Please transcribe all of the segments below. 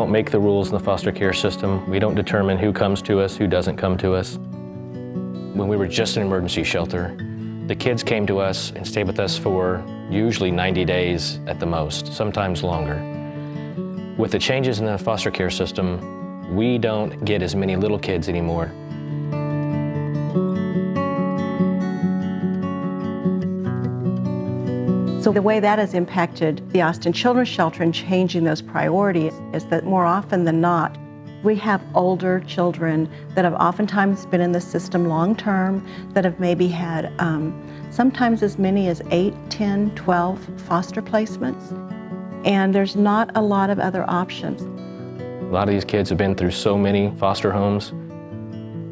don't make the rules in the foster care system. We don't determine who comes to us, who doesn't come to us. When we were just an emergency shelter, the kids came to us and stayed with us for usually 90 days at the most, sometimes longer. With the changes in the foster care system, we don't get as many little kids anymore. So the way that has impacted the Austin Children's Shelter and changing those priorities is that more often than not, we have older children that have oftentimes been in the system long-term, that have maybe had sometimes as many as 8, 10, 12 foster placements. And there's not a lot of other options. A lot of these kids have been through so many foster homes.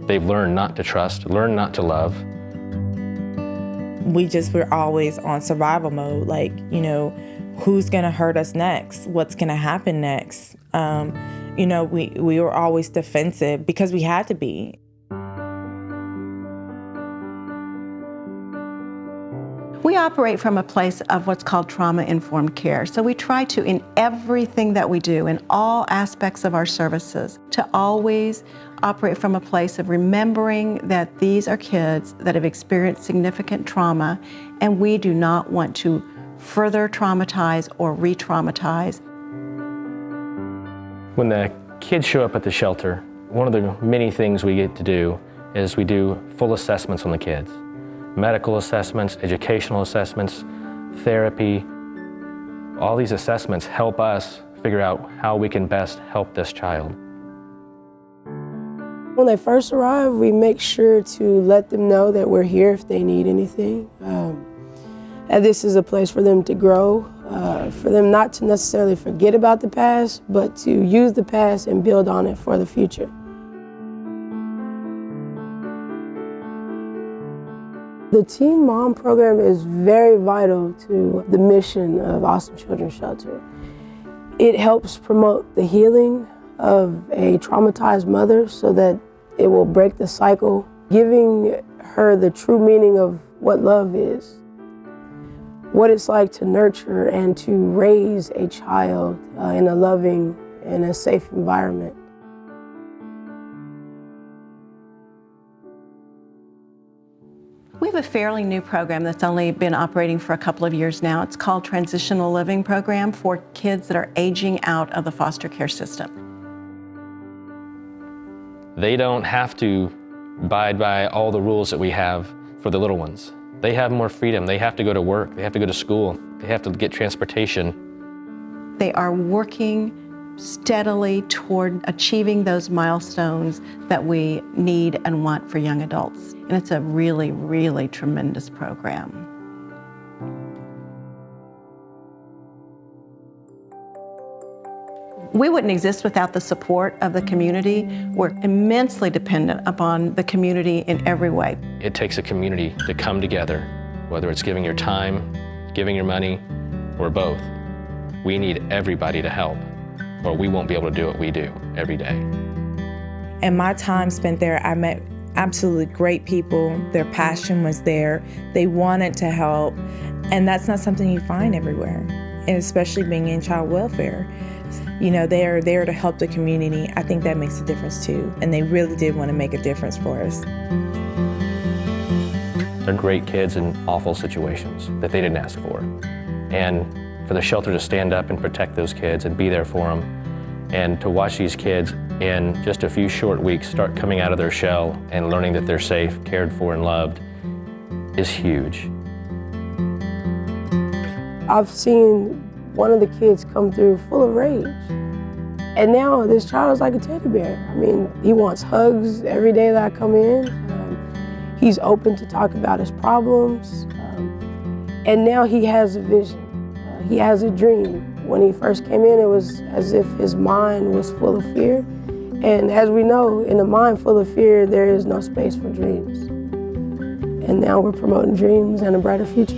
They've learned not to trust, learned not to love. We're always on survival mode, like, who's gonna hurt us next? What's gonna happen next? We were always defensive because we had to be. We operate from a place of what's called trauma-informed care. So we try to, in everything that we do, in all aspects of our services, to always operate from a place of remembering that these are kids that have experienced significant trauma, and we do not want to further traumatize or re-traumatize. When the kids show up at the shelter, one of the many things we get to do is we do full assessments on the kids. Medical assessments, educational assessments, therapy. All these assessments help us figure out how we can best help this child. When they first arrive, we make sure to let them know that we're here if they need anything. And this is a place for them to grow, for them not to necessarily forget about the past, but to use the past and build on it for the future. The Teen Mom program is very vital to the mission of Austin Children's Shelter. It helps promote the healing of a traumatized mother so that it will break the cycle, giving her the true meaning of what love is, what it's like to nurture and to raise a child in a loving and a safe environment. We have a fairly new program that's only been operating for a couple of years now. It's called Transitional Living Program for kids that are aging out of the foster care system. They don't have to abide by all the rules that we have for the little ones. They have more freedom. They have to go to work. They have to go to school. They have to get transportation. They are working steadily toward achieving those milestones that we need and want for young adults. And it's a really, really tremendous program. We wouldn't exist without the support of the community. We're immensely dependent upon the community in every way. It takes a community to come together, whether it's giving your time, giving your money, or both. We need everybody to help, or we won't be able to do what we do every day. And my time spent there, I met absolutely great people. Their passion was there. They wanted to help, and that's not something you find everywhere, and especially being in child welfare. They are there to help the community. I think that makes a difference too, and they really did want to make a difference for us. They're great kids in awful situations that they didn't ask for. And for the shelter to stand up and protect those kids and be there for them, and to watch these kids in just a few short weeks start coming out of their shell and learning that they're safe, cared for, and loved is huge. I've seen one of the kids come through full of rage. And now this child is like a teddy bear. I mean, he wants hugs every day that I come in. He's open to talk about his problems. And now he has a vision. He has a dream. When he first came in, it was as if his mind was full of fear. And as we know, in a mind full of fear, there is no space for dreams. And now we're promoting dreams and a brighter future.